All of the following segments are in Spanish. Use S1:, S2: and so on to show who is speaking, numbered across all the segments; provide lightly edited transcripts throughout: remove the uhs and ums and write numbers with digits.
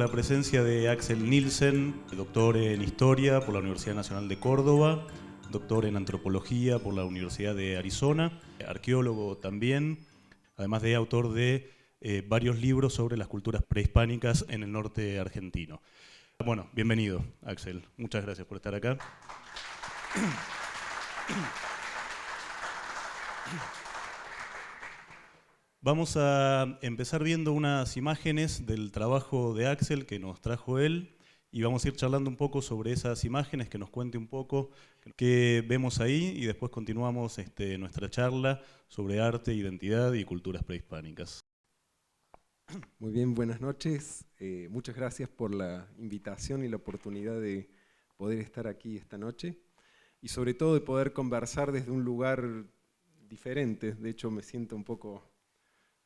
S1: la presencia de Axel Nielsen, doctor en Historia por la Universidad Nacional de Córdoba, doctor en Antropología por la Universidad de Arizona, arqueólogo también, además de autor de varios libros sobre las culturas prehispánicas en el norte argentino. Bueno, bienvenido, Axel. Muchas gracias por estar acá. Vamos a empezar viendo unas imágenes del trabajo de Axel que nos trajo él y vamos a ir charlando un poco sobre esas imágenes, que nos cuente un poco qué vemos ahí y después continuamos nuestra charla sobre arte, identidad y culturas prehispánicas.
S2: Muy bien, buenas noches. Muchas gracias por la invitación y la oportunidad de poder estar aquí esta noche y sobre todo de poder conversar desde un lugar diferente. De hecho, me siento un poco...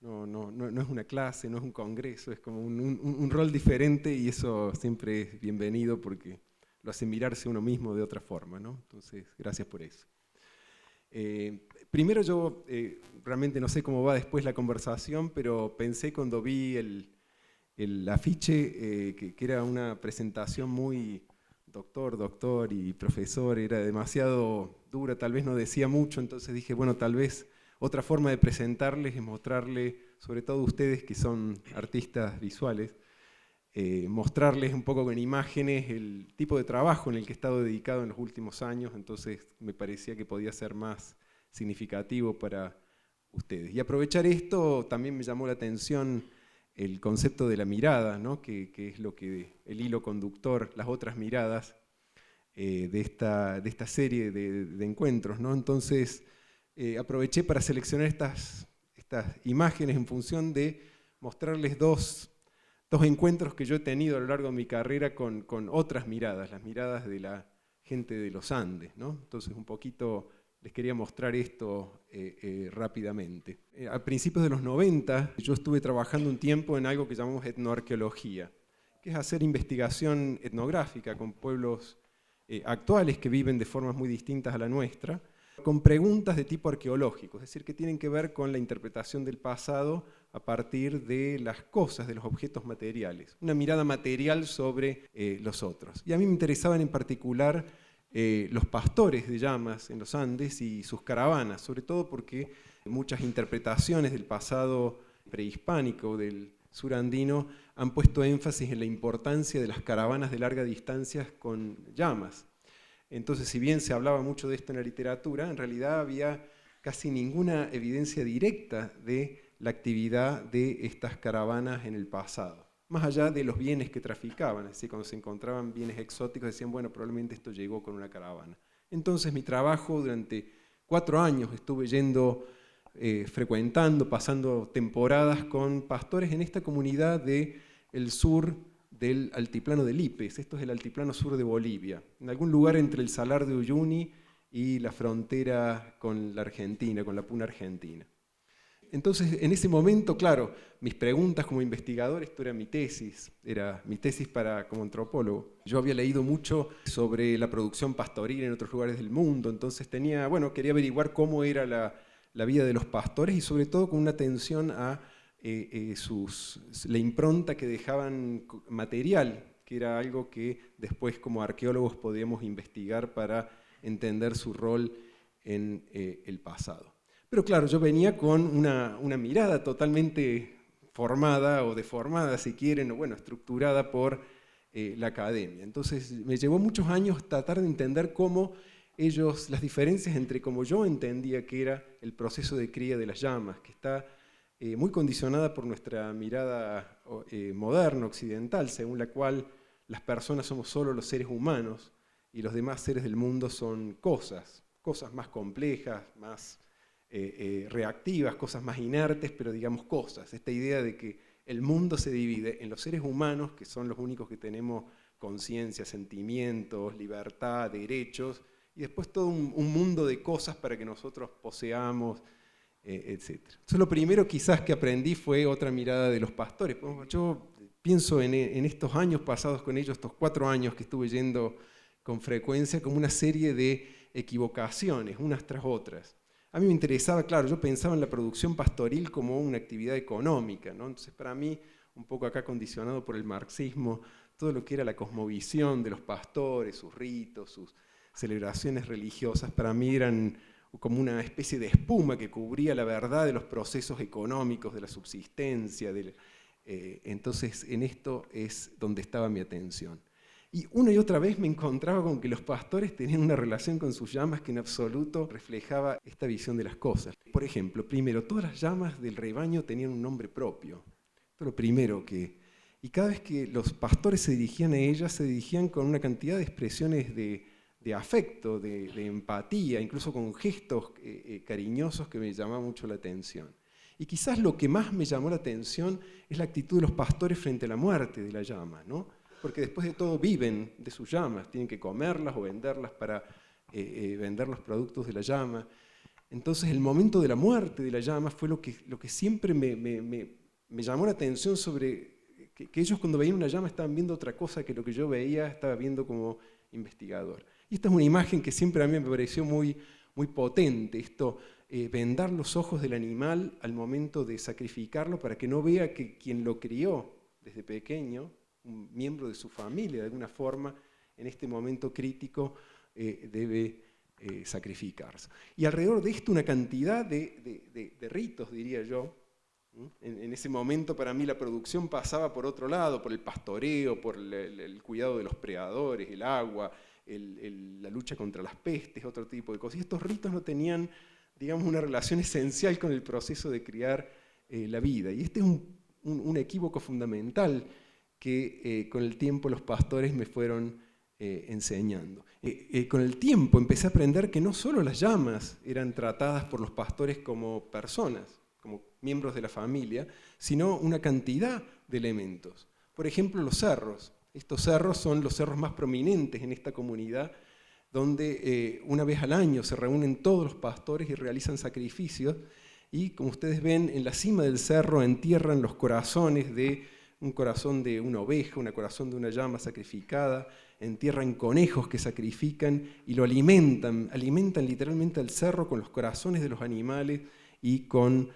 S2: No es una clase, no es un congreso, es como un rol diferente y eso siempre es bienvenido porque lo hace mirarse uno mismo de otra forma, ¿no? Entonces, gracias por eso. Primero yo realmente no sé cómo va después la conversación, pero pensé cuando vi el afiche que era una presentación muy doctor y profesor, era demasiado dura, tal vez no decía mucho, entonces dije, bueno, tal vez otra forma de presentarles es mostrarles, sobre todo ustedes que son artistas visuales, mostrarles un poco con imágenes el tipo de trabajo en el que he estado dedicado en los últimos años, entonces me parecía que podía ser más significativo para ustedes. Y aprovechar esto, también me llamó la atención el concepto de la mirada, ¿no? que es lo que el hilo conductor, las otras miradas de esta serie de encuentros, ¿no? Entonces, aproveché para seleccionar estas imágenes en función de mostrarles dos encuentros que yo he tenido a lo largo de mi carrera con otras miradas, las miradas de la gente de los Andes, ¿no? Entonces un poquito les quería mostrar esto rápidamente. A principios de los 90 yo estuve trabajando un tiempo en algo que llamamos etnoarqueología, que es hacer investigación etnográfica con pueblos actuales que viven de formas muy distintas a la nuestra, con preguntas de tipo arqueológico, es decir, que tienen que ver con la interpretación del pasado a partir de las cosas, de los objetos materiales. Una mirada material sobre los otros. Y a mí me interesaban en particular los pastores de llamas en los Andes y sus caravanas, sobre todo porque muchas interpretaciones del pasado prehispánico, del sur andino, han puesto énfasis en la importancia de las caravanas de larga distancia con llamas. Entonces, si bien se hablaba mucho de esto en la literatura, en realidad había casi ninguna evidencia directa de la actividad de estas caravanas en el pasado. Más allá de los bienes que traficaban, es decir, cuando se encontraban bienes exóticos decían, bueno, probablemente esto llegó con una caravana. Entonces mi trabajo durante 4 años estuve yendo, frecuentando, pasando temporadas con pastores en esta comunidad del sur del altiplano de Lipes. Esto es el altiplano sur de Bolivia, en algún lugar entre el Salar de Uyuni y la frontera con la Argentina, con la Puna Argentina. Entonces, en ese momento, claro, mis preguntas como investigador, esto era mi tesis como antropólogo. Yo había leído mucho sobre la producción pastoril en otros lugares del mundo, entonces quería averiguar cómo era la vida de los pastores y sobre todo con una atención a la impronta que dejaban material, que era algo que después como arqueólogos podíamos investigar para entender su rol en el pasado. Pero claro, yo venía con una mirada totalmente formada o deformada, si quieren, o bueno, estructurada por la academia. Entonces me llevó muchos años tratar de entender cómo las diferencias entre cómo yo entendía que era el proceso de cría de las llamas, que está muy condicionada por nuestra mirada moderna, occidental, según la cual las personas somos solo los seres humanos y los demás seres del mundo son cosas más complejas, más reactivas, cosas más inertes, pero digamos cosas. Esta idea de que el mundo se divide en los seres humanos, que son los únicos que tenemos conciencia, sentimientos, libertad, derechos, y después todo un mundo de cosas para que nosotros poseamos, etc. Entonces lo primero quizás que aprendí fue otra mirada de los pastores. Yo pienso en estos años pasados con ellos, estos 4 años que estuve yendo con frecuencia, como una serie de equivocaciones, unas tras otras. A mí me interesaba, claro, yo pensaba en la producción pastoril como una actividad económica, ¿no? Entonces para mí un poco acá condicionado por el marxismo, todo lo que era la cosmovisión de los pastores, sus ritos, sus celebraciones religiosas, para mí eran como una especie de espuma que cubría la verdad de los procesos económicos, de la subsistencia. Entonces, en esto es donde estaba mi atención. Y una y otra vez me encontraba con que los pastores tenían una relación con sus llamas que en absoluto reflejaba esta visión de las cosas. Por ejemplo, primero, todas las llamas del rebaño tenían un nombre propio. Esto es lo primero que... Y cada vez que los pastores se dirigían a ellas, se dirigían con una cantidad de expresiones de afecto, de empatía, incluso con gestos cariñosos que me llamaban mucho la atención. Y quizás lo que más me llamó la atención es la actitud de los pastores frente a la muerte de la llama, ¿no? Porque después de todo viven de sus llamas, tienen que comerlas o venderlas para vender los productos de la llama. Entonces el momento de la muerte de la llama fue lo que siempre me llamó la atención sobre que ellos cuando veían una llama estaban viendo otra cosa que lo que yo veía, estaba viendo como investigador. Y esta es una imagen que siempre a mí me pareció muy, muy potente, esto, vendar los ojos del animal al momento de sacrificarlo para que no vea que quien lo crió desde pequeño, un miembro de su familia de alguna forma, en este momento crítico debe sacrificarse. Y alrededor de esto una cantidad de ritos, diría yo. En ese momento para mí la producción pasaba por otro lado, por el pastoreo, por el cuidado de los predadores, el agua, la lucha contra las pestes, otro tipo de cosas. Y estos ritos no tenían, digamos, una relación esencial con el proceso de criar la vida. Y este es un equívoco fundamental que con el tiempo los pastores me fueron enseñando. Con el tiempo empecé a aprender que no solo las llamas eran tratadas por los pastores como personas, como miembros de la familia, sino una cantidad de elementos. Por ejemplo, los cerros. Estos cerros son los cerros más prominentes en esta comunidad, donde una vez al año se reúnen todos los pastores y realizan sacrificios, y como ustedes ven, en la cima del cerro entierran los corazones de un corazón de una oveja, un corazón de una llama sacrificada, entierran conejos que sacrifican y lo alimentan literalmente al cerro con los corazones de los animales y con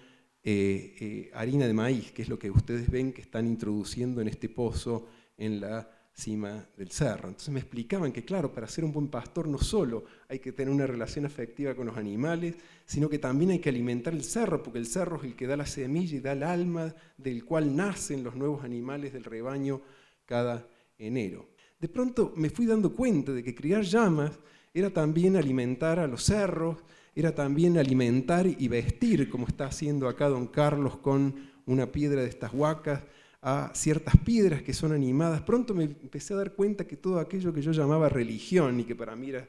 S2: harina de maíz, que es lo que ustedes ven que están introduciendo en este pozo en la cima del cerro. Entonces me explicaban que, claro, para ser un buen pastor no solo hay que tener una relación afectiva con los animales, sino que también hay que alimentar el cerro, porque el cerro es el que da la semilla y da el alma del cual nacen los nuevos animales del rebaño cada enero. De pronto me fui dando cuenta de que criar llamas era también alimentar a los cerros, era también alimentar y vestir, como está haciendo acá don Carlos con una piedra de estas huacas, a ciertas piedras que son animadas. Pronto me empecé a dar cuenta que todo aquello que yo llamaba religión y que para mí era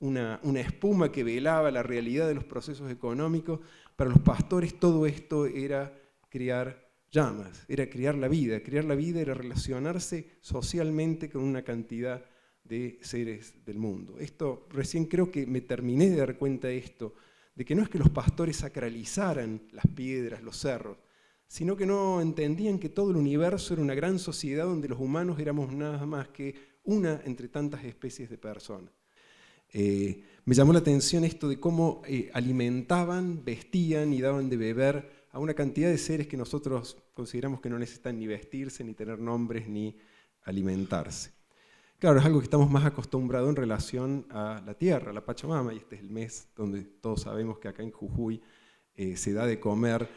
S2: una espuma que velaba la realidad de los procesos económicos, para los pastores todo esto era criar llamas, era criar la vida. Criar la vida era relacionarse socialmente con una cantidad de seres del mundo. Esto recién creo que me terminé de dar cuenta de esto, de que no es que los pastores sacralizaran las piedras, los cerros, sino que no entendían que todo el universo era una gran sociedad donde los humanos éramos nada más que una entre tantas especies de personas. Me llamó la atención esto de cómo alimentaban, vestían y daban de beber a una cantidad de seres que nosotros consideramos que no necesitan ni vestirse, ni tener nombres, ni alimentarse. Claro, es algo que estamos más acostumbrados en relación a la tierra, a la Pachamama, y este es el mes donde todos sabemos que acá en Jujuy se da de comer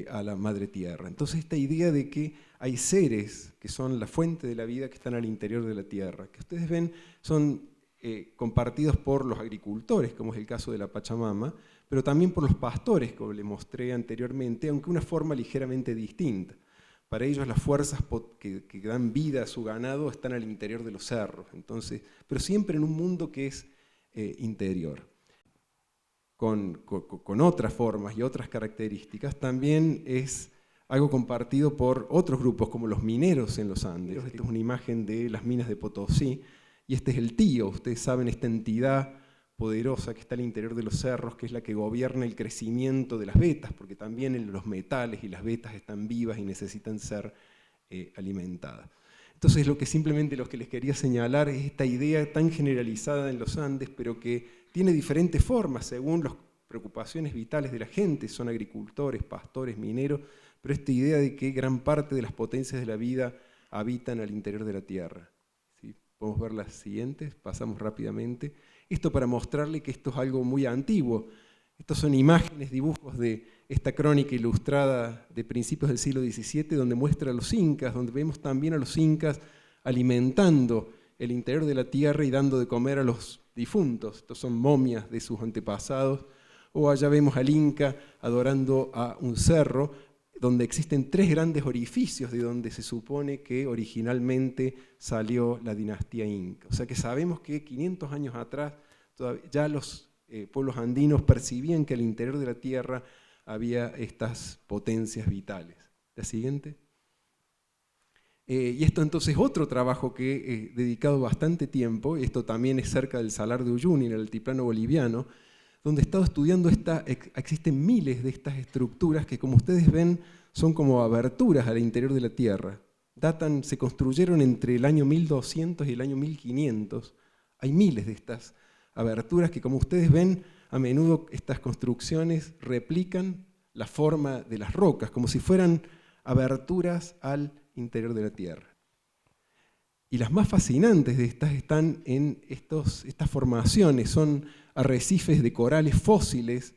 S2: a la madre tierra. Entonces esta idea de que hay seres que son la fuente de la vida que están al interior de la tierra, que ustedes ven son compartidos por los agricultores, como es el caso de la Pachamama, pero también por los pastores, como les mostré anteriormente, aunque de una forma ligeramente distinta. Para ellos las fuerzas que dan vida a su ganado están al interior de los cerros, entonces, pero siempre en un mundo que es interior. Con otras formas y otras características, también es algo compartido por otros grupos como los mineros en los Andes. Esta es una imagen de las minas de Potosí, y este es el tío, ustedes saben, esta entidad poderosa que está al interior de los cerros, que es la que gobierna el crecimiento de las vetas, porque también los metales y las vetas están vivas y necesitan ser alimentadas. Entonces lo que les quería señalar es esta idea tan generalizada en los Andes, pero que tiene diferentes formas según las preocupaciones vitales de la gente, son agricultores, pastores, mineros, pero esta idea de que gran parte de las potencias de la vida habitan al interior de la Tierra. ¿Sí? Podemos ver las siguientes, pasamos rápidamente. Esto para mostrarle que esto es algo muy antiguo. Estos son imágenes, dibujos de esta crónica ilustrada de principios del siglo XVII, donde muestra a los incas, donde vemos también a los incas alimentando el interior de la tierra y dando de comer a los difuntos. Estos son momias de sus antepasados. O allá vemos al inca adorando a un cerro, donde existen 3 grandes orificios de donde se supone que originalmente salió la dinastía inca. O sea que sabemos que 500 años atrás ya los pueblos andinos percibían que al interior de la tierra había estas potencias vitales. La siguiente. Y esto entonces es otro trabajo que he dedicado bastante tiempo, y esto también es cerca del Salar de Uyuni, en el altiplano boliviano, donde he estado estudiando existen miles de estas estructuras que, como ustedes ven, son como aberturas al interior de la Tierra. Se construyeron entre el año 1200 y el año 1500. Hay miles de estas aberturas que, como ustedes ven, a menudo estas construcciones replican la forma de las rocas, como si fueran aberturas al interior de la Tierra. Y las más fascinantes de estas están en estas formaciones, son arrecifes de corales fósiles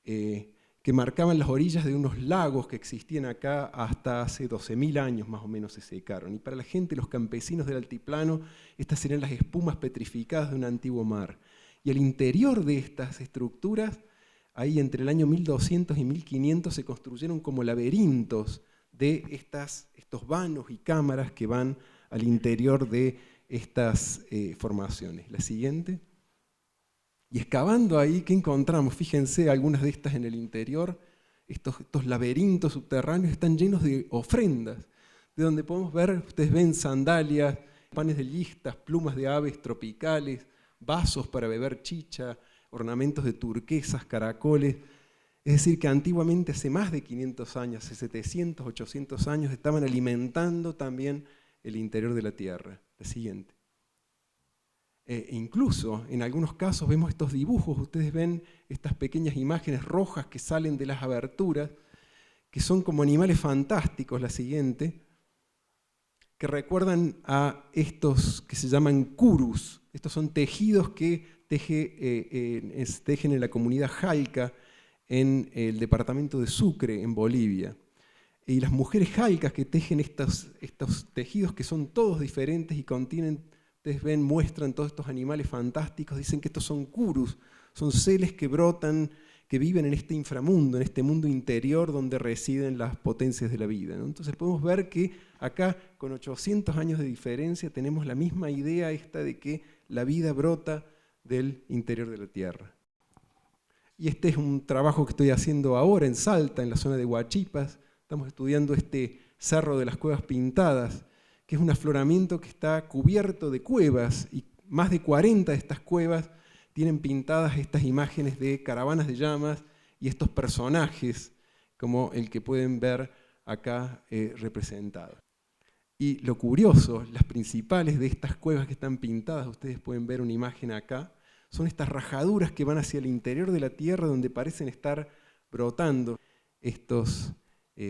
S2: que marcaban las orillas de unos lagos que existían acá hasta hace 12.000 años más o menos se secaron. Y para la gente, los campesinos del altiplano, estas serían las espumas petrificadas de un antiguo mar. Y al interior de estas estructuras, ahí entre el año 1200 y 1500 se construyeron como laberintos de estos vanos y cámaras que van al interior de estas formaciones. La siguiente. Y excavando ahí, ¿qué encontramos? Fíjense, algunas de estas en el interior, estos laberintos subterráneos están llenos de ofrendas, de donde podemos ver, ustedes ven sandalias, panes de listas, plumas de aves tropicales, vasos para beber chicha, ornamentos de turquesas, caracoles. Es decir, que antiguamente, hace más de 500 años, hace 700, 800 años, estaban alimentando también el interior de la tierra. La siguiente. Incluso, en algunos casos, vemos estos dibujos, ustedes ven estas pequeñas imágenes rojas que salen de las aberturas, que son como animales fantásticos, la siguiente, que recuerdan a estos que se llaman curus. Estos son tejidos que tejen en la comunidad jalca, en el departamento de Sucre, en Bolivia. Y las mujeres jalcas que tejen estos tejidos, que son todos diferentes y contienen, ustedes ven, muestran todos estos animales fantásticos, dicen que estos son curus, son seres que brotan, que viven en este inframundo, en este mundo interior donde residen las potencias de la vida, ¿no? Entonces podemos ver que acá, con 800 años de diferencia, tenemos la misma idea esta de que la vida brota del interior de la tierra. Y este es un trabajo que estoy haciendo ahora en Salta, en la zona de Huachipas. Estamos estudiando este Cerro de las Cuevas Pintadas, que es un afloramiento que está cubierto de cuevas, y más de 40 de estas cuevas tienen pintadas estas imágenes de caravanas de llamas y estos personajes, como el que pueden ver acá representado. Y lo curioso, las principales de estas cuevas que están pintadas, ustedes pueden ver una imagen acá, son estas rajaduras que van hacia el interior de la tierra donde parecen estar brotando estos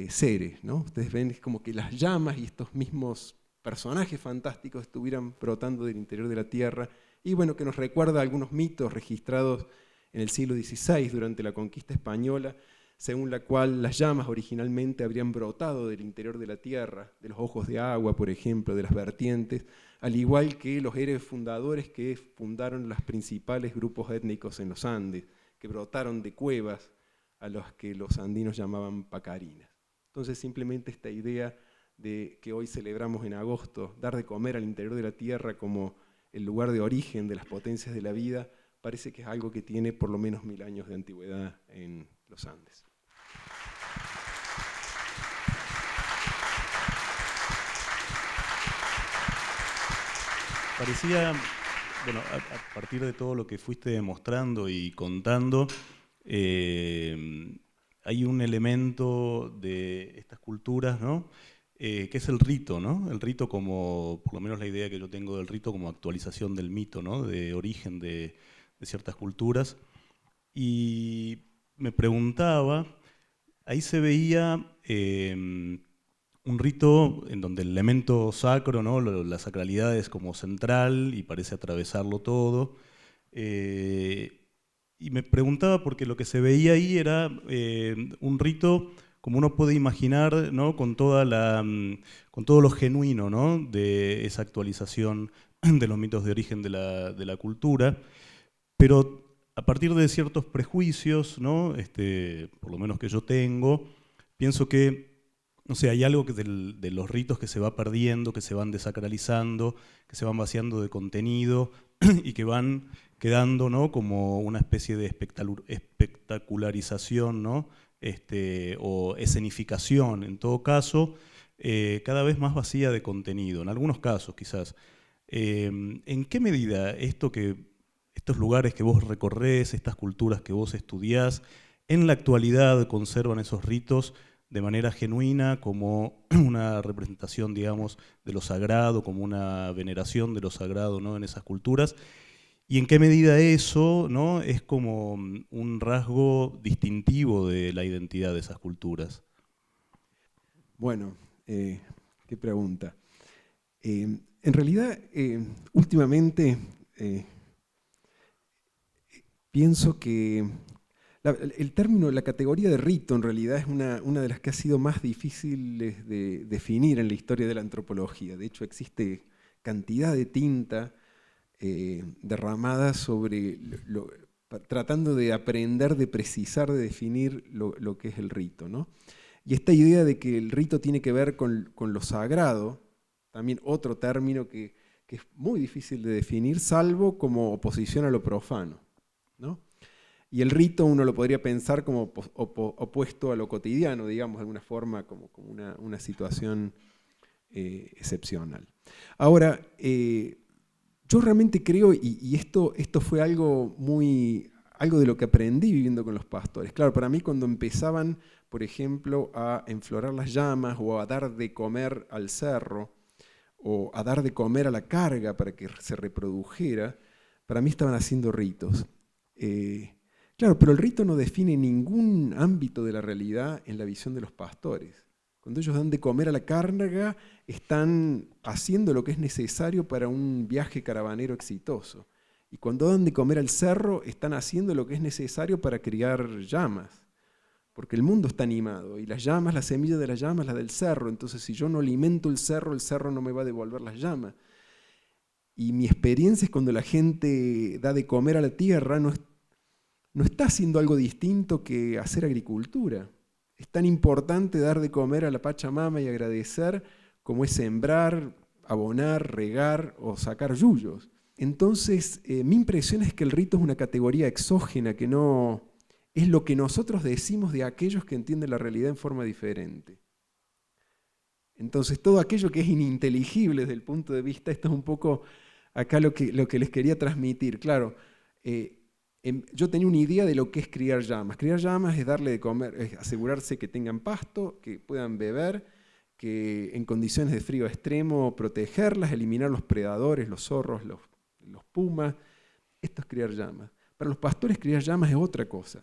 S2: seres, ¿no? Ustedes ven, es como que las llamas y estos mismos personajes fantásticos estuvieran brotando del interior de la tierra, y bueno, que nos recuerda algunos mitos registrados en el siglo XVI durante la conquista española, según la cual las llamas originalmente habrían brotado del interior de la tierra, de los ojos de agua, por ejemplo, de las vertientes, al igual que los héroes fundadores que fundaron los principales grupos étnicos en los Andes, que brotaron de cuevas a los que los andinos llamaban pacarinas. Entonces, simplemente esta idea de que hoy celebramos en agosto, dar de comer al interior de la tierra como el lugar de origen de las potencias de la vida, parece que es algo que tiene por lo menos 1000 años de antigüedad en los Andes.
S1: Parecía, bueno, a partir de todo lo que fuiste demostrando y contando, hay un elemento de estas culturas, ¿no? Que es el rito, ¿no? El rito como, por lo menos la idea que yo tengo del rito como actualización del mito, ¿no? De origen de ciertas culturas. Y me preguntaba ahí se veía un rito en donde el elemento sacro, ¿no? La sacralidad es como central y parece atravesarlo todo. Y me preguntaba porque lo que se veía ahí era un rito como uno puede imaginar, ¿no? Con con todo lo genuino, ¿no? De esa actualización de los mitos de origen de la cultura, pero a partir de ciertos prejuicios, ¿no? Por lo menos que yo tengo, pienso que, no sé, hay algo de los ritos que se va perdiendo, que se van desacralizando, que se van vaciando de contenido y que van quedando, ¿no? Como una especie de espectacularización, ¿no? O escenificación, en todo caso, cada vez más vacía de contenido, en algunos casos quizás. ¿En qué medida estos lugares que vos recorrés, estas culturas que vos estudiás, en la actualidad conservan esos ritos de manera genuina como una representación, digamos, de lo sagrado, como una veneración de lo sagrado, ¿no? En esas culturas? ¿Y en qué medida eso, ¿no? Es como un rasgo distintivo de la identidad de esas culturas?
S2: Bueno, qué pregunta. En realidad, últimamente pienso que el término, la categoría de rito en realidad es una de las que ha sido más difíciles de definir en la historia de la antropología. De hecho, existe cantidad de tinta derramada sobre tratando de aprender, de precisar, de definir lo que es el rito, ¿no? Y esta idea de que el rito tiene que ver con lo sagrado, también otro término que es muy difícil de definir, salvo como oposición a lo profano, ¿no? Y el rito uno lo podría pensar como opuesto a lo cotidiano, digamos, de alguna forma, como una situación excepcional. Ahora, yo realmente creo, y esto fue algo de lo que aprendí viviendo con los pastores. Claro, para mí cuando empezaban, por ejemplo, a enflorar las llamas o a dar de comer al cerro o a dar de comer a la carga para que se reprodujera, para mí estaban haciendo ritos. Claro, pero el rito no define ningún ámbito de la realidad en la visión de los pastores. Cuando ellos dan de comer a la carga, están haciendo lo que es necesario para un viaje caravanero exitoso. Y cuando dan de comer al cerro, están haciendo lo que es necesario para criar llamas. Porque el mundo está animado, y las llamas, la semilla de las llamas, la del cerro. Entonces, si yo no alimento el cerro no me va a devolver las llamas. Y mi experiencia es cuando la gente da de comer a la tierra, no está haciendo algo distinto que hacer agricultura. Es tan importante dar de comer a la Pachamama y agradecer como es sembrar, abonar, regar o sacar yuyos. Entonces, mi impresión es que el rito es una categoría exógena, que no es lo que nosotros decimos de aquellos que entienden la realidad en forma diferente. Entonces, todo aquello que es ininteligible desde el punto de vista, esto es un poco acá lo que les quería transmitir. Claro, yo tenía una idea de lo que es criar llamas. Criar llamas es darle de comer, es asegurarse que tengan pasto, que puedan beber, que en condiciones de frío extremo protegerlas, eliminar los predadores, los zorros, los pumas. Esto es criar llamas. Para los pastores criar llamas es otra cosa,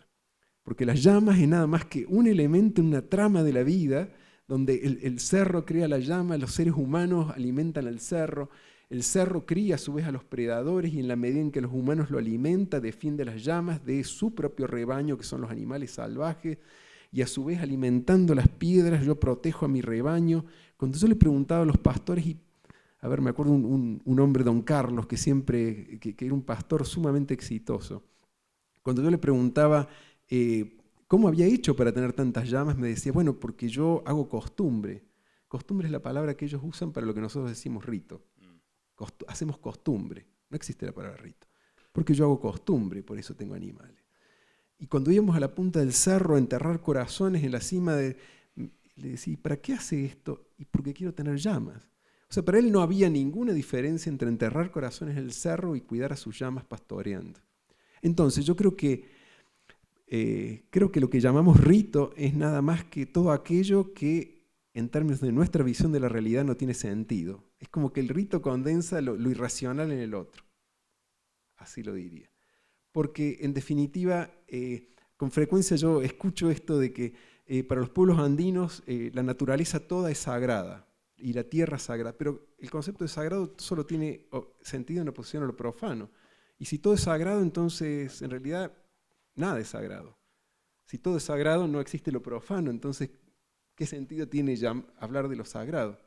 S2: porque las llamas es nada más que un elemento en una trama de la vida, donde el cerro cría la llama, los seres humanos alimentan al cerro, el cerro cría a su vez a los predadores y en la medida en que los humanos lo alimentan, defiende las llamas de su propio rebaño, que son los animales salvajes, y a su vez alimentando las piedras yo protejo a mi rebaño. Cuando yo le preguntaba a los pastores, me acuerdo un hombre, don Carlos, que era un pastor sumamente exitoso. Cuando yo le preguntaba cómo había hecho para tener tantas llamas, me decía, bueno, porque yo hago costumbre. Costumbre es la palabra que ellos usan para lo que nosotros decimos rito. Hacemos costumbre, no existe la palabra rito, porque yo hago costumbre, por eso tengo animales. Y cuando íbamos a la punta del cerro a enterrar corazones en la cima, le decía, ¿para qué hace esto? Y porque quiero tener llamas. O sea, para él no había ninguna diferencia entre enterrar corazones en el cerro y cuidar a sus llamas pastoreando. Entonces yo creo que lo que llamamos rito es nada más que todo aquello que en términos de nuestra visión de la realidad no tiene sentido. Es como que el rito condensa lo irracional en el otro. Así lo diría. Porque en definitiva, con frecuencia yo escucho esto de que para los pueblos andinos la naturaleza toda es sagrada y la tierra es sagrada, pero el concepto de sagrado solo tiene sentido en oposición a lo profano. Y si todo es sagrado, entonces en realidad nada es sagrado. Si todo es sagrado, no existe lo profano, entonces ¿qué sentido tiene ya hablar de lo sagrado?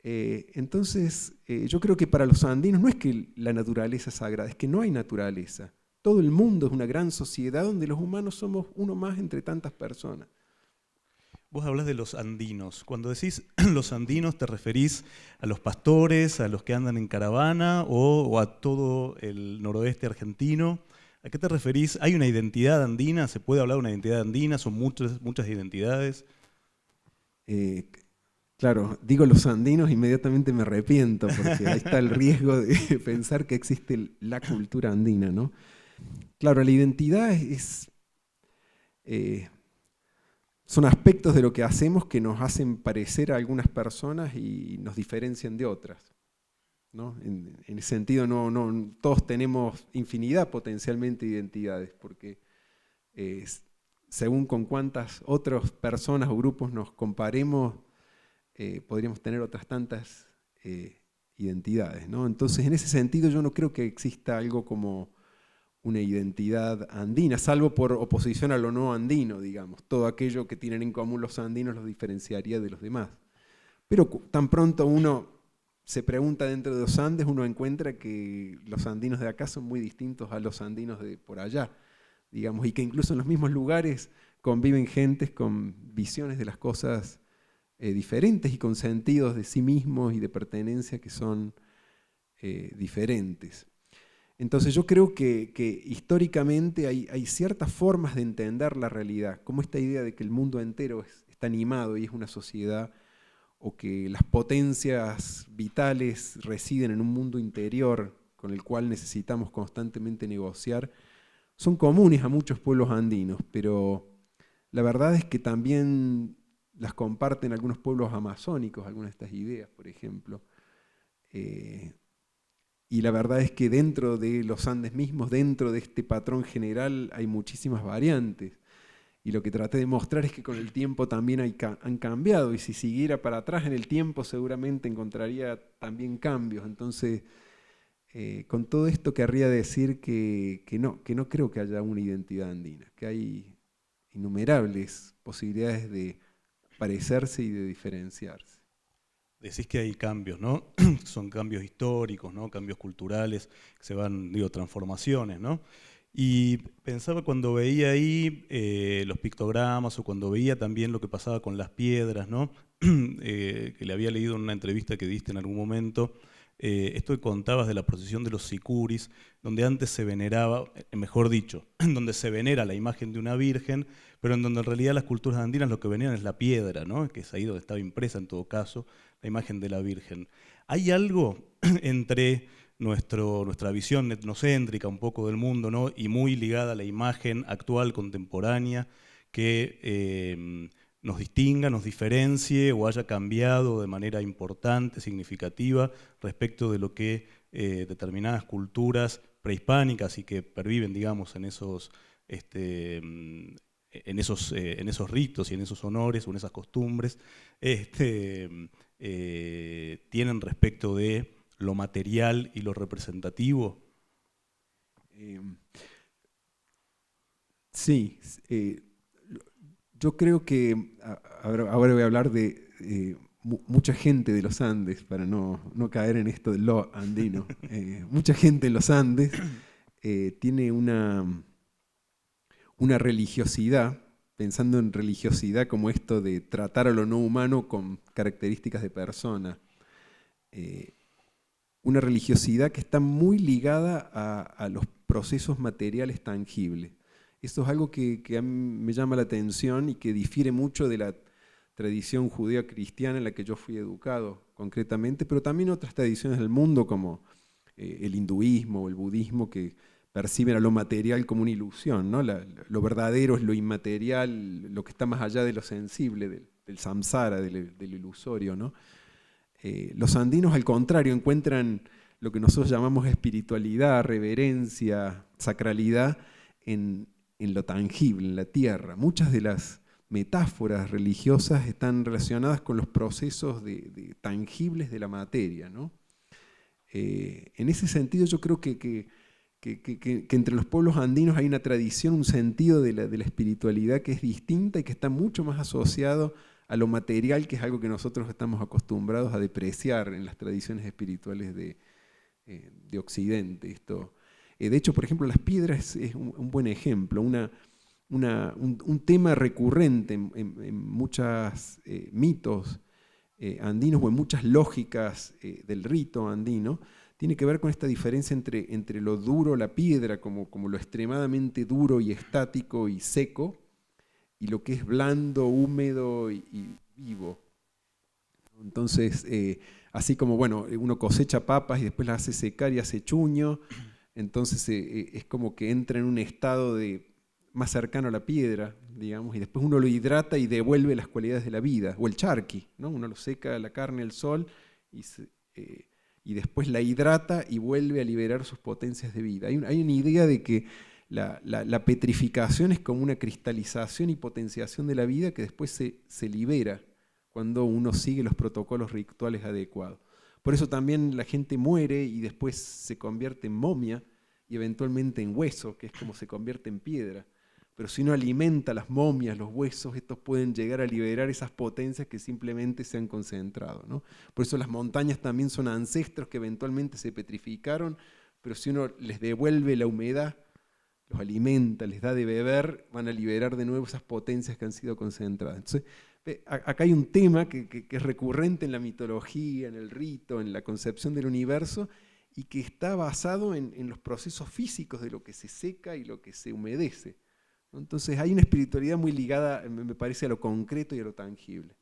S2: Entonces, yo creo que para los andinos no es que la naturaleza es sagrada, es que no hay naturaleza. Todo el mundo es una gran sociedad donde los humanos somos uno más entre tantas personas.
S1: Vos hablas de los andinos. Cuando decís los andinos, ¿te referís a los pastores, a los que andan en caravana o a todo el noroeste argentino? ¿A qué te referís? ¿Hay una identidad andina? ¿Se puede hablar de una identidad andina? ¿Son muchas identidades?
S2: Claro, digo los andinos, inmediatamente me arrepiento, porque ahí está el riesgo de pensar que existe la cultura andina, ¿no? Claro, la identidad son aspectos de lo que hacemos que nos hacen parecer a algunas personas y nos diferencian de otras, ¿no? En ese sentido, todos tenemos infinidad potencialmente de identidades, porque según con cuántas otras personas o grupos nos comparemos, podríamos tener otras tantas identidades, ¿no? Entonces, en ese sentido, yo no creo que exista algo como una identidad andina, salvo por oposición a lo no andino, digamos. Todo aquello que tienen en común los andinos los diferenciaría de los demás. Pero tan pronto uno se pregunta dentro de los Andes, uno encuentra que los andinos de acá son muy distintos a los andinos de por allá, digamos, y que incluso en los mismos lugares conviven gentes con visiones de las cosas diferentes y con sentidos de sí mismos y de pertenencia que son diferentes. Entonces yo creo que históricamente hay ciertas formas de entender la realidad, como esta idea de que el mundo entero está animado y es una sociedad, o que las potencias vitales residen en un mundo interior con el cual necesitamos constantemente negociar, son comunes a muchos pueblos andinos, pero la verdad es que también las comparten algunos pueblos amazónicos, algunas de estas ideas, por ejemplo. Y la verdad es que dentro de los Andes mismos, dentro de este patrón general, hay muchísimas variantes. Y lo que traté de mostrar es que con el tiempo también han cambiado, y si siguiera para atrás en el tiempo seguramente encontraría también cambios. Entonces, con todo esto querría decir que no creo que haya una identidad andina, que hay innumerables posibilidades de parecerse y de diferenciarse.
S1: Decís que hay cambios, ¿no? Son cambios históricos, ¿no? Cambios culturales, que se van, transformaciones, ¿no? Y pensaba cuando veía ahí los pictogramas o cuando veía también lo que pasaba con las piedras, ¿no? Que le había leído en una entrevista que diste en algún momento, esto que contabas de la procesión de los sicuris, donde antes se veneraba, mejor dicho, donde se venera la imagen de una virgen, pero en donde en realidad las culturas andinas lo que veneran es la piedra, ¿no? Que es ahí donde estaba impresa en todo caso la imagen de la virgen. ¿Hay algo entre nuestra visión etnocéntrica un poco del mundo, ¿no? Y muy ligada a la imagen actual, contemporánea, que nos distinga, nos diferencie o haya cambiado de manera importante, significativa, respecto de lo que determinadas culturas prehispánicas y que perviven, digamos, en esos ritos y en esos honores o en esas costumbres, tienen respecto de lo material y lo representativo?
S2: Sí, yo creo que, ahora voy a hablar de mucha gente de los Andes, para no caer en esto de lo andino. Mucha gente en los Andes tiene una religiosidad, pensando en religiosidad como esto de tratar a lo no humano con características de persona. Una religiosidad que está muy ligada a los procesos materiales tangibles. Esto es algo que a mí me llama la atención y que difiere mucho de la tradición judeo-cristiana en la que yo fui educado concretamente, pero también otras tradiciones del mundo como el hinduismo o el budismo, que perciben a lo material como una ilusión, ¿no? Lo verdadero es lo inmaterial, lo que está más allá de lo sensible, del samsara, de lo ilusorio, ¿no? Los andinos, al contrario, encuentran lo que nosotros llamamos espiritualidad, reverencia, sacralidad en en lo tangible, en la tierra. Muchas de las metáforas religiosas están relacionadas con los procesos tangibles de la materia, ¿no? En ese sentido yo creo que entre los pueblos andinos hay una tradición, un sentido de la espiritualidad que es distinta y que está mucho más asociado a lo material, que es algo que nosotros estamos acostumbrados a depreciar en las tradiciones espirituales de Occidente. De hecho, por ejemplo, las piedras es un buen ejemplo, un tema recurrente en muchos mitos andinos o en muchas lógicas del rito andino, tiene que ver con esta diferencia entre lo duro, la piedra, como lo extremadamente duro y estático y seco, y lo que es blando, húmedo y vivo. Entonces, así como bueno, uno cosecha papas y después las hace secar y hace chuño, entonces es como que entra en un estado más cercano a la piedra, digamos, y después uno lo hidrata y devuelve las cualidades de la vida, o el charqui, ¿no? Uno lo seca la carne al sol y después la hidrata y vuelve a liberar sus potencias de vida. Hay una idea de que la petrificación es como una cristalización y potenciación de la vida que después se libera cuando uno sigue los protocolos rituales adecuados. Por eso también la gente muere y después se convierte en momia y eventualmente en hueso, que es como se convierte en piedra. Pero si uno alimenta las momias, los huesos, estos pueden llegar a liberar esas potencias que simplemente se han concentrado, ¿no? Por eso las montañas también son ancestros que eventualmente se petrificaron, pero si uno les devuelve la humedad, los alimenta, les da de beber, van a liberar de nuevo esas potencias que han sido concentradas. Entonces, acá hay un tema que es recurrente en la mitología, en el rito, en la concepción del universo, y que está basado en los procesos físicos de lo que se seca y lo que se humedece. Entonces hay una espiritualidad muy ligada, me parece, a lo concreto y a lo tangible.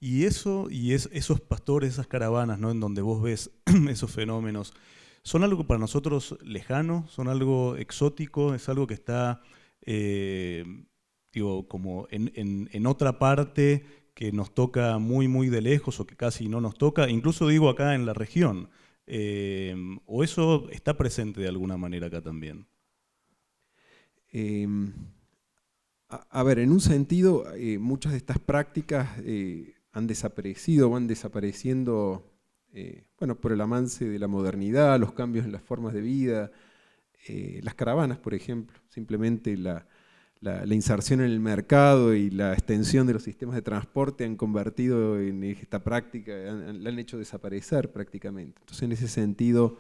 S1: Y esos pastores, esas caravanas, ¿no?, en donde vos ves esos fenómenos, ¿son algo para nosotros lejano? ¿Son algo exótico? ¿Es algo que está, como en otra parte que nos toca muy, muy de lejos o que casi no nos toca? Incluso digo acá en la región. ¿O eso está presente de alguna manera acá también?
S2: A ver, en un sentido, muchas de estas prácticas han desaparecido, van desapareciendo bueno, por el avance de la modernidad, los cambios en las formas de vida, las caravanas, por ejemplo, simplemente la inserción en el mercado y la extensión de los sistemas de transporte han convertido en esta práctica, la han hecho desaparecer prácticamente. Entonces, en ese sentido,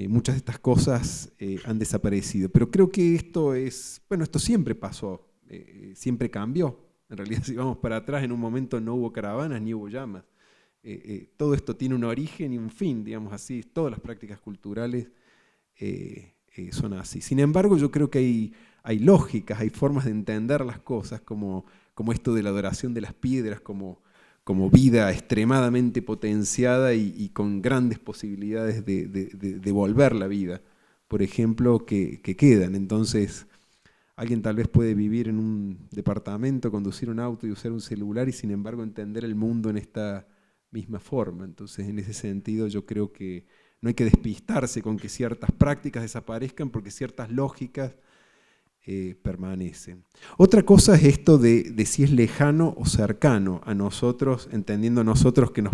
S2: muchas de estas cosas han desaparecido. Pero creo que esto siempre pasó, siempre cambió. En realidad, si vamos para atrás, en un momento no hubo caravanas ni hubo llamas. Todo esto tiene un origen y un fin, digamos así. Todas las prácticas culturales son así. Sin embargo, yo creo que hay lógicas, hay formas de entender las cosas, como esto de la adoración de las piedras, como vida extremadamente potenciada y con grandes posibilidades de devolver la vida, por ejemplo, que quedan. Entonces, alguien tal vez puede vivir en un departamento, conducir un auto y usar un celular y sin embargo entender el mundo en esta misma forma. Entonces, en ese sentido, yo creo que no hay que despistarse con que ciertas prácticas desaparezcan porque ciertas lógicas permanecen. Otra cosa es esto de si es lejano o cercano a nosotros, entendiendo nosotros que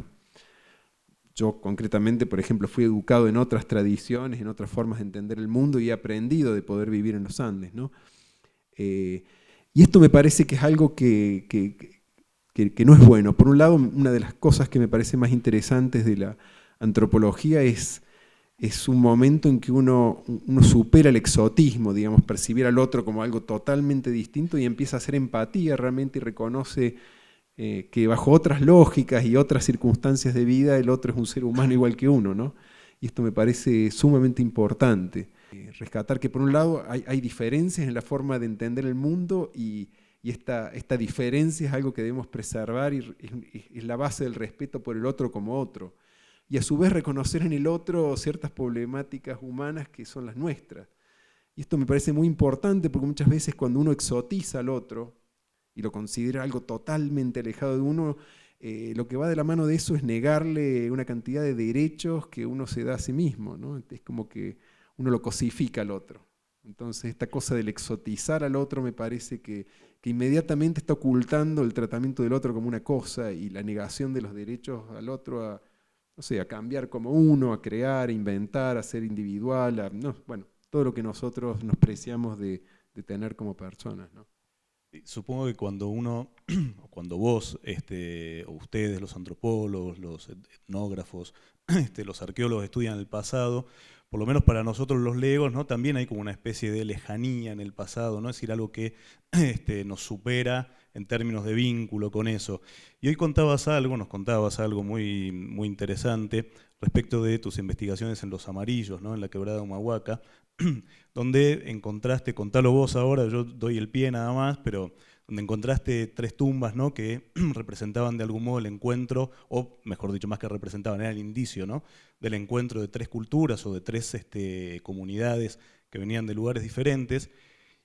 S2: yo concretamente, por ejemplo, fui educado en otras tradiciones, en otras formas de entender el mundo y he aprendido de poder vivir en los Andes, ¿no? Y esto me parece que es algo que no es bueno. Por un lado, una de las cosas que me parece más interesantes de la antropología es un momento en que uno supera el exotismo, digamos, percibir al otro como algo totalmente distinto y empieza a hacer empatía realmente y reconoce que bajo otras lógicas y otras circunstancias de vida el otro es un ser humano igual que uno, ¿no? Y esto me parece sumamente importante. Rescatar que por un lado hay diferencias en la forma de entender el mundo y esta diferencia es algo que debemos preservar y es la base del respeto por el otro como otro. Y a su vez reconocer en el otro ciertas problemáticas humanas que son las nuestras. Y esto me parece muy importante porque muchas veces cuando uno exotiza al otro y lo considera algo totalmente alejado de uno, lo que va de la mano de eso es negarle una cantidad de derechos que uno se da a sí mismo, ¿no? Es como que uno lo cosifica al otro. Entonces esta cosa del exotizar al otro me parece que inmediatamente está ocultando el tratamiento del otro como una cosa y la negación de los derechos al otro a, no sé, a cambiar como uno, a crear, a inventar, a ser individual, no, bueno, todo lo que nosotros nos preciamos de tener como personas, ¿no?
S1: Supongo que cuando uno, o cuando vos, o ustedes, los antropólogos, los etnógrafos, los arqueólogos estudian el pasado, por lo menos para nosotros los legos, ¿no? También hay como una especie de lejanía en el pasado, ¿no? Es decir, algo que nos supera en términos de vínculo con eso. Y hoy nos contabas algo muy, muy interesante respecto de tus investigaciones en Los Amarillos, ¿no? En la quebrada de Humahuaca, donde encontraste, contalo vos ahora, yo doy el pie nada más, pero donde encontraste 3 tumbas, ¿no? Que representaban de algún modo el encuentro, o mejor dicho, más que representaban, era el indicio, ¿no? Del encuentro de 3 culturas o de 3 comunidades que venían de lugares diferentes,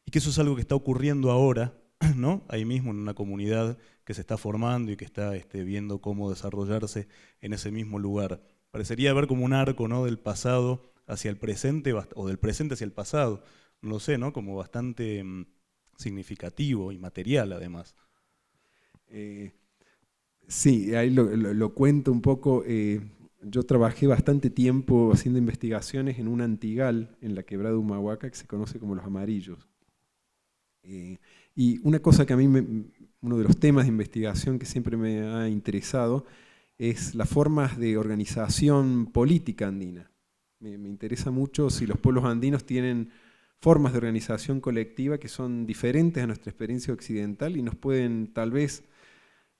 S1: y que eso es algo que está ocurriendo ahora, ¿no? Ahí mismo en una comunidad que se está formando y que está viendo cómo desarrollarse en ese mismo lugar. Parecería haber como un arco, ¿no? Del pasado hacia el presente o del presente hacia el pasado, no lo sé, ¿no? Como bastante significativo y material además.
S2: Sí, ahí lo cuento un poco. Yo trabajé bastante tiempo haciendo investigaciones en un antigal en la quebrada de Humahuaca que se conoce como Los Amarillos. Y una cosa que a mí, uno de los temas de investigación que siempre me ha interesado es las formas de organización política andina. Me interesa mucho si los pueblos andinos tienen formas de organización colectiva que son diferentes a nuestra experiencia occidental y nos pueden tal vez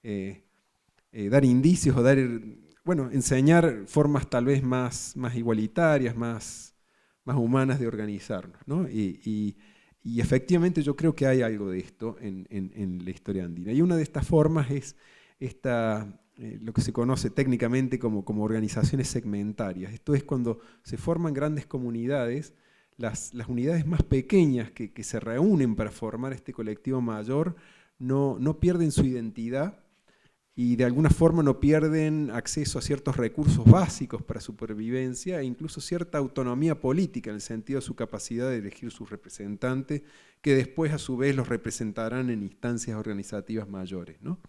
S2: dar indicios o enseñar formas tal vez más igualitarias, más humanas de organizarnos, ¿no? Y efectivamente yo creo que hay algo de esto en la historia andina. Y una de estas formas es lo que se conoce técnicamente como organizaciones segmentarias. Esto es cuando se forman grandes comunidades, las unidades más pequeñas que se reúnen para formar este colectivo mayor no pierden su identidad y de alguna forma no pierden acceso a ciertos recursos básicos para supervivencia e incluso cierta autonomía política en el sentido de su capacidad de elegir sus representantes, que después a su vez los representarán en instancias organizativas mayores, ¿no?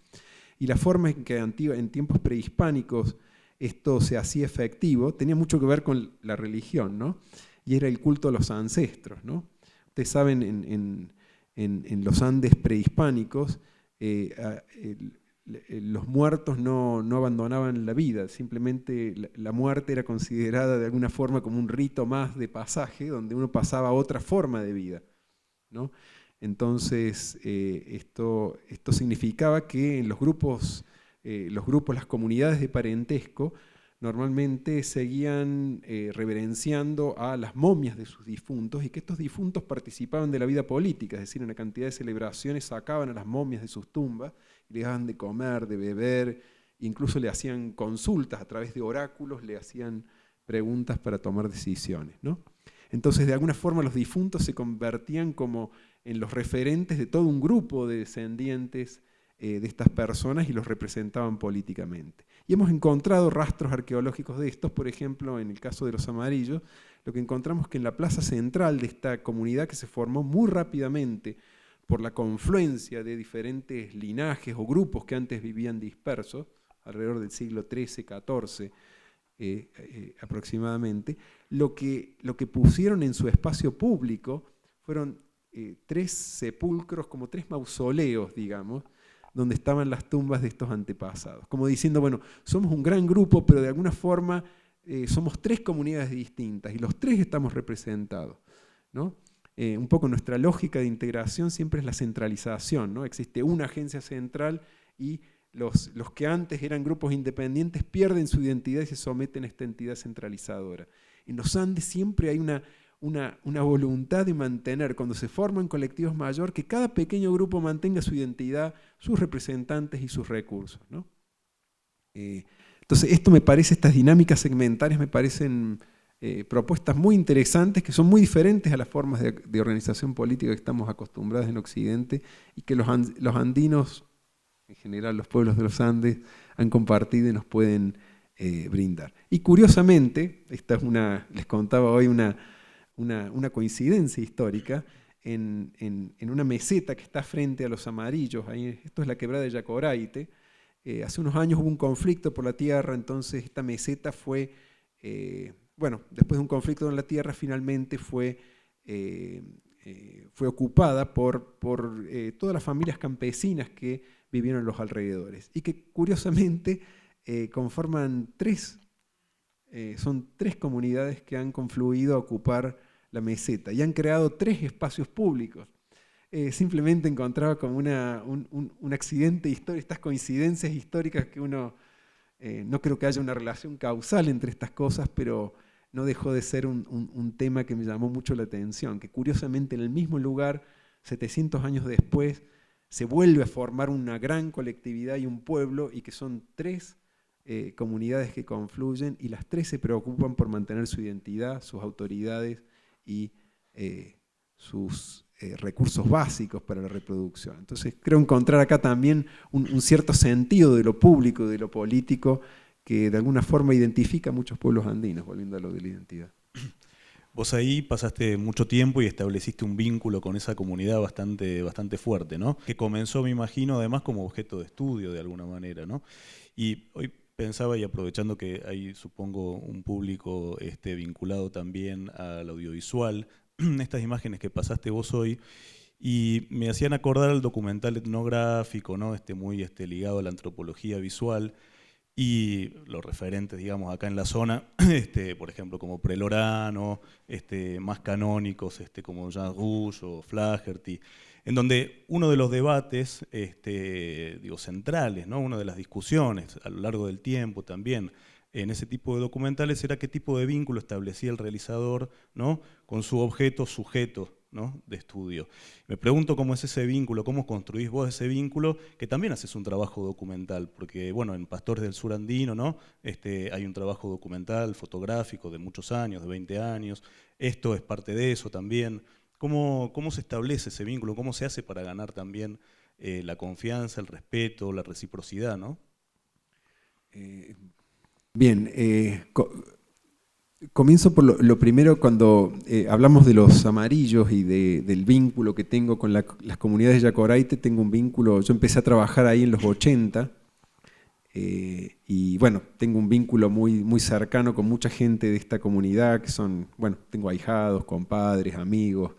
S2: Y la forma en que en tiempos prehispánicos esto se hacía efectivo tenía mucho que ver con la religión, ¿no? Y era el culto a los ancestros, ¿no? Ustedes saben, en los Andes prehispánicos, los muertos no abandonaban la vida, simplemente la muerte era considerada de alguna forma como un rito más de pasaje, donde uno pasaba a otra forma de vida, ¿no? Entonces, esto significaba que en los grupos, las comunidades de parentesco, normalmente seguían reverenciando a las momias de sus difuntos y que estos difuntos participaban de la vida política, es decir, en una cantidad de celebraciones sacaban a las momias de sus tumbas y les daban de comer, de beber, incluso le hacían consultas a través de oráculos, le hacían preguntas para tomar decisiones, ¿no? Entonces, de alguna forma, los difuntos se convertían como en los referentes de todo un grupo de descendientes de estas personas y los representaban políticamente. Y hemos encontrado rastros arqueológicos de estos, por ejemplo, en el caso de Los Amarillos, lo que encontramos es que en la plaza central de esta comunidad que se formó muy rápidamente por la confluencia de diferentes linajes o grupos que antes vivían dispersos, alrededor del siglo XIII, XIV aproximadamente, lo que pusieron en su espacio público fueron 3 sepulcros, como 3 mausoleos, digamos, donde estaban las tumbas de estos antepasados. Como diciendo, bueno, somos un gran grupo, pero de alguna forma somos 3 comunidades distintas y los 3 estamos representados, ¿no? Un poco nuestra lógica de integración siempre es la centralización, ¿no? Existe una agencia central y los que antes eran grupos independientes pierden su identidad y se someten a esta entidad centralizadora. En los Andes siempre hay una voluntad de mantener, cuando se forman colectivos mayor, que cada pequeño grupo mantenga su identidad, sus representantes y sus recursos, ¿no? Entonces, estas dinámicas segmentarias me parecen propuestas muy interesantes que son muy diferentes a las formas de organización política que estamos acostumbrados en Occidente y que los andinos, en general los pueblos de los Andes, han compartido y nos pueden brindar. Y curiosamente, les contaba hoy una una coincidencia histórica en una meseta que está frente a los Amarillos. Ahí, esto es la quebrada de Yacoraite. Hace unos años hubo un conflicto por la tierra, entonces esta meseta fue, después de un conflicto en la tierra, finalmente fue ocupada por todas las familias campesinas que vivieron en los alrededores y que curiosamente conforman son tres comunidades que han confluido a ocupar la meseta y han creado 3 espacios públicos. Simplemente encontraba como un accidente histórico, estas coincidencias históricas que uno, no creo que haya una relación causal entre estas cosas, pero no dejó de ser un tema que me llamó mucho la atención, que curiosamente en el mismo lugar, 700 años después, se vuelve a formar una gran colectividad y un pueblo, y que son 3 comunidades que confluyen, y las 3 se preocupan por mantener su identidad, sus autoridades y sus recursos básicos para la reproducción. Entonces creo encontrar acá también un cierto sentido de lo público, de lo político, que de alguna forma identifica a muchos pueblos andinos, volviendo a lo de la identidad.
S1: Vos ahí pasaste mucho tiempo y estableciste un vínculo con esa comunidad bastante fuerte, ¿no? Que comenzó, me imagino, además como objeto de estudio de alguna manera, ¿no? Y hoy pensaba, y aprovechando que hay, supongo, un público vinculado también al audiovisual, estas imágenes que pasaste vos hoy, y me hacían acordar al documental etnográfico, ¿no? Muy ligado a la antropología visual, y los referentes, digamos, acá en la zona, por ejemplo, como Prelorano, más canónicos, como Jean Rouge o Flaherty, en donde uno de los debates centrales, ¿no? Una de las discusiones a lo largo del tiempo también en ese tipo de documentales era qué tipo de vínculo establecía el realizador, ¿no? Con su objeto sujeto, ¿no? De estudio. Me pregunto cómo es ese vínculo, cómo construís vos ese vínculo, que también haces un trabajo documental, porque bueno, en Pastores del Sur Andino, ¿no? Hay un trabajo documental, fotográfico de muchos años, de 20 años, esto es parte de eso también. ¿Cómo se establece ese vínculo? ¿Cómo se hace para ganar también la confianza, el respeto, la reciprocidad, ¿no?
S2: Bien, comienzo por lo primero cuando hablamos de los amarillos y del vínculo que tengo con las comunidades de Yacoraite. Tengo un vínculo, yo empecé a trabajar ahí en los 80 y bueno, tengo un vínculo muy cercano con mucha gente de esta comunidad que son, bueno, tengo ahijados, compadres, amigos.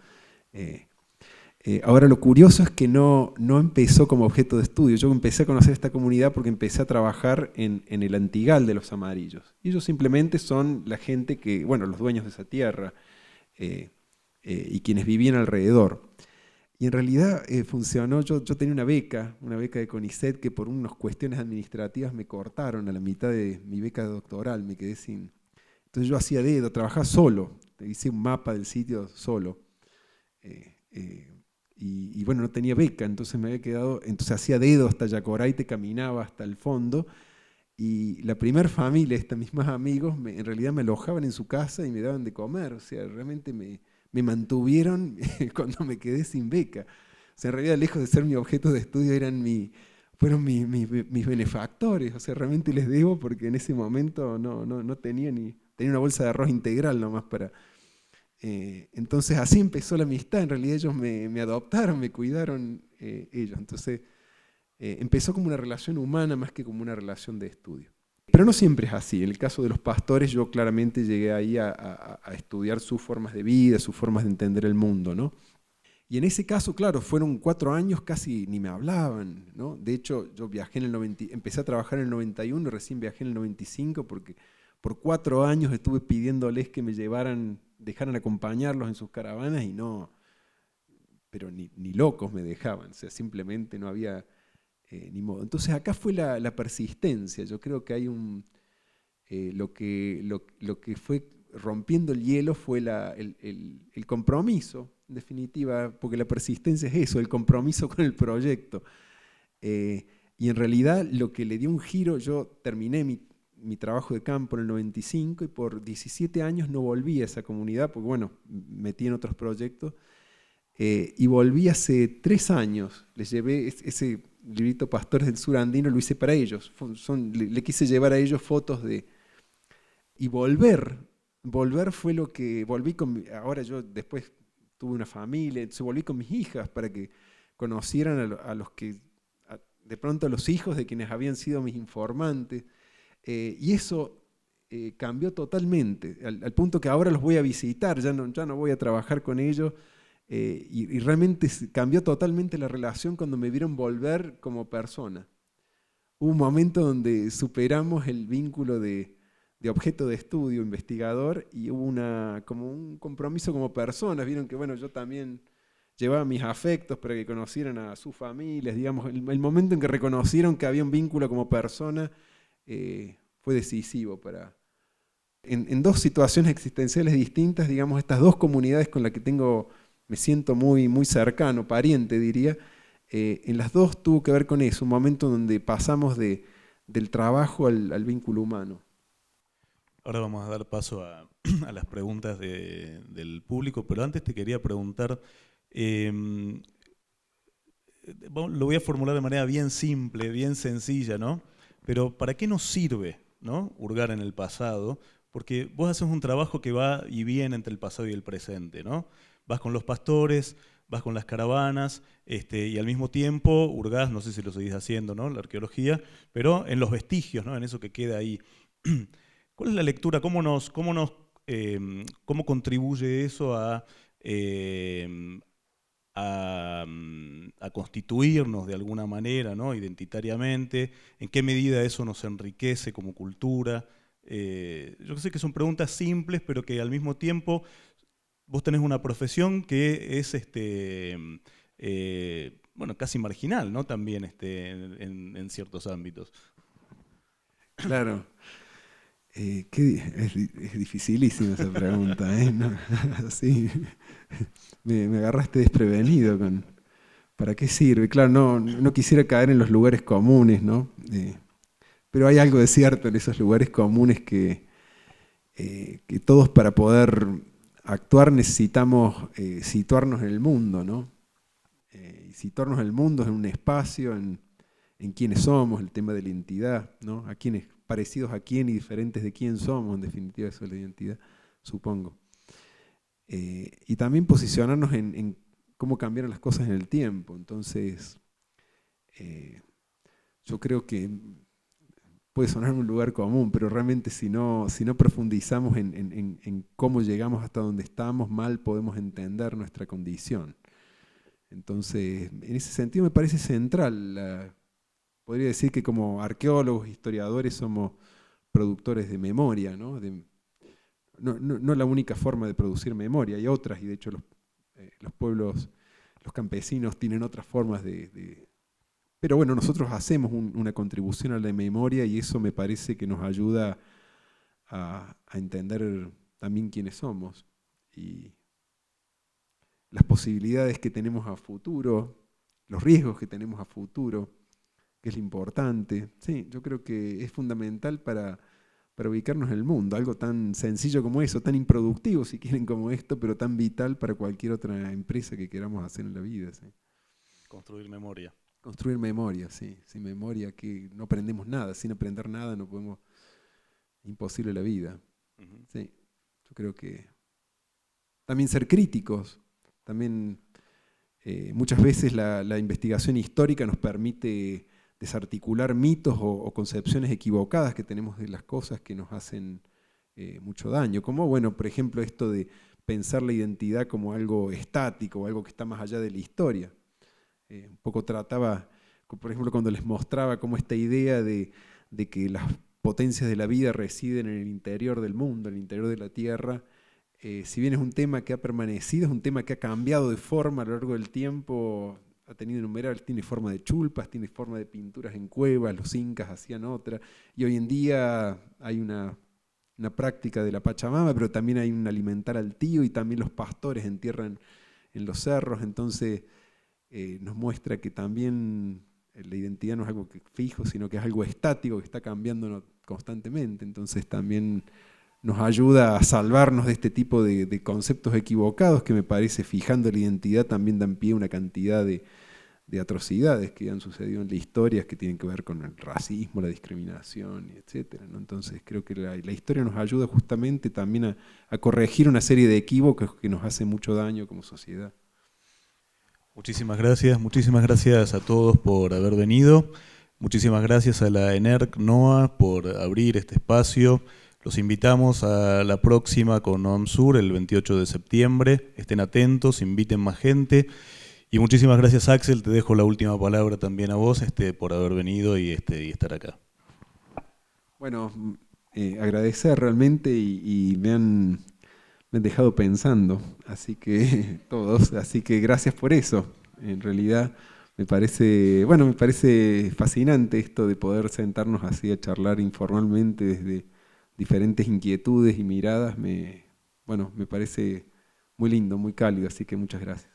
S2: Ahora lo curioso es que no empezó como objeto de estudio. Yo empecé a conocer esta comunidad porque empecé a trabajar en el Antigal de los Amarillos. Y ellos simplemente son la gente que, bueno, los dueños de esa tierra y quienes vivían alrededor. Y en realidad funcionó, yo tenía una beca de CONICET que por unas cuestiones administrativas me cortaron a la mitad de mi beca doctoral, me quedé sin. Entonces yo hacía dedo, trabajaba solo, hice un mapa del sitio solo. Y bueno, no tenía beca, entonces me había quedado, entonces hacía dedo hasta Yacoraite, caminaba hasta el fondo, y la primera familia, estos mismos amigos, en realidad me alojaban en su casa y me daban de comer, o sea, realmente me mantuvieron cuando me quedé sin beca. O sea, en realidad, lejos de ser mi objeto de estudio, fueron mis benefactores, o sea, realmente les debo porque en ese momento no tenía tenía una bolsa de arroz integral nomás para. Entonces así empezó la amistad. En realidad ellos me adoptaron, me cuidaron ellos. Entonces empezó como una relación humana más que como una relación de estudio. Pero no siempre es así. En el caso de los pastores yo claramente llegué ahí a estudiar sus formas de vida, sus formas de entender el mundo, ¿no? Y en ese caso, claro, fueron 4 años, casi ni me hablaban, ¿no? De hecho, yo viajé empecé a trabajar en el 91, recién viajé en el 95 porque por 4 años estuve pidiéndoles que me dejaran acompañarlos en sus caravanas y no, pero ni locos me dejaban, o sea, simplemente no había ni modo. Entonces acá fue la persistencia. Yo creo que hay lo que fue rompiendo el hielo fue el compromiso, en definitiva, porque la persistencia es eso, el compromiso con el proyecto. Y en realidad lo que le dio un giro, yo terminé mi trabajo de campo en el 95 y por 17 años no volví a esa comunidad, porque bueno, metí en otros proyectos, y volví hace 3 años. Les llevé ese librito Pastores del Sur Andino, lo hice para ellos. Le quise llevar a ellos fotos y volver volver fue lo que volví ahora yo después tuve una familia, entonces volví con mis hijas para que conocieran a los que, de pronto a los hijos de quienes habían sido mis informantes, y eso cambió totalmente, al punto que ahora los voy a visitar, ya no voy a trabajar con ellos, y realmente cambió totalmente la relación cuando me vieron volver como persona. Hubo un momento donde superamos el vínculo de objeto de estudio, investigador, y hubo como un compromiso como personas. Vieron que bueno, yo también llevaba mis afectos para que conocieran a sus familias, digamos, el momento en que reconocieron que había un vínculo como persona fue decisivo en dos situaciones existenciales distintas, digamos, estas dos comunidades con las que me siento muy, muy cercano, pariente diría, en las dos tuvo que ver con eso, un momento donde pasamos del trabajo al vínculo humano.
S1: Ahora vamos a dar paso a las preguntas del público, pero antes te quería preguntar, lo voy a formular de manera bien simple, bien sencilla, ¿no? Pero ¿para qué nos sirve, ¿no?, hurgar en el pasado? Porque vos haces un trabajo que va y viene entre el pasado y el presente, ¿no? Vas con los pastores, vas con las caravanas, y al mismo tiempo hurgás, no sé si lo seguís haciendo, ¿no?, la arqueología, pero en los vestigios, ¿no?, en eso que queda ahí. ¿Cuál es la lectura? ¿Cómo contribuye eso a constituirnos de alguna manera, ¿no?, identitariamente? ¿En qué medida eso nos enriquece como cultura? Yo sé que son preguntas simples, pero que al mismo tiempo vos tenés una profesión que es bueno, casi marginal, ¿no?, también en ciertos ámbitos.
S2: Claro. Es dificilísima esa pregunta, ¿eh? No, sí, me agarraste desprevenido con ¿para qué sirve? Claro, no quisiera caer en los lugares comunes, ¿no? Pero hay algo de cierto en esos lugares comunes que todos para poder actuar necesitamos situarnos en el mundo, ¿no? Y situarnos en el mundo, en un espacio, en quiénes somos, el tema de la identidad, ¿no? A quiénes, parecidos a quién y diferentes de quién somos, en definitiva eso es la identidad, supongo. Y también posicionarnos en cómo cambiaron las cosas en el tiempo. Entonces, yo creo que puede sonar un lugar común, pero realmente si no profundizamos en cómo llegamos hasta donde estamos, mal podemos entender nuestra condición. Entonces, en ese sentido me parece central. Podría decir que como arqueólogos, historiadores, somos productores de memoria, ¿no? No la única forma de producir memoria, hay otras, y de hecho los pueblos, los campesinos tienen otras formas pero bueno, nosotros hacemos una contribución a la memoria y eso me parece que nos ayuda a entender también quiénes somos y las posibilidades que tenemos a futuro, los riesgos que tenemos a futuro, que es lo importante. Sí, yo creo que es fundamental para ubicarnos en el mundo, algo tan sencillo como eso, tan improductivo si quieren como esto, pero tan vital para cualquier otra empresa que queramos hacer en la vida. ¿Sí?
S1: Construir memoria.
S2: Construir memoria, sí. Sin memoria que no aprendemos nada, sin aprender nada no podemos, imposible la vida. Sí, yo creo que también ser críticos, también muchas veces la investigación histórica nos permite desarticular mitos o concepciones equivocadas que tenemos de las cosas que nos hacen mucho daño. Como, bueno, por ejemplo, esto de pensar la identidad como algo estático o algo que está más allá de la historia. Un poco trataba, por ejemplo, cuando les mostraba cómo esta idea de que las potencias de la vida residen en el interior del mundo, en el interior de la Tierra, si bien es un tema que ha permanecido, es un tema que ha cambiado de forma a lo largo del tiempo, ha tenido innumerables, tiene forma de chulpas, tiene forma de pinturas en cuevas, los incas hacían otra, y hoy en día hay una práctica de la Pachamama, pero también hay un alimentar al tío y también los pastores entierran en los cerros, entonces nos muestra que también la identidad no es algo fijo, sino que es algo estático que está cambiando constantemente, entonces también nos ayuda a salvarnos de este tipo de conceptos equivocados que me parece, fijando la identidad, también dan pie a una cantidad de de atrocidades que han sucedido en la historia que tienen que ver con el racismo, la discriminación, etc., ¿no? Entonces creo que la historia nos ayuda justamente también a corregir una serie de equívocos que nos hacen mucho daño como sociedad.
S1: Muchísimas gracias a todos por haber venido. Muchísimas gracias a la ENERC NOA por abrir este espacio. Los invitamos a la próxima con Noam Sur, el 28 de septiembre. Estén atentos, inviten más gente. Y muchísimas gracias, Axel. Te dejo la última palabra también a vos por haber venido y estar acá.
S2: Bueno, agradecer realmente y me han dejado pensando, así que todos, así que gracias por eso. En realidad me parece fascinante esto de poder sentarnos así a charlar informalmente desde diferentes inquietudes y miradas. Me parece muy lindo, muy cálido, así que muchas gracias.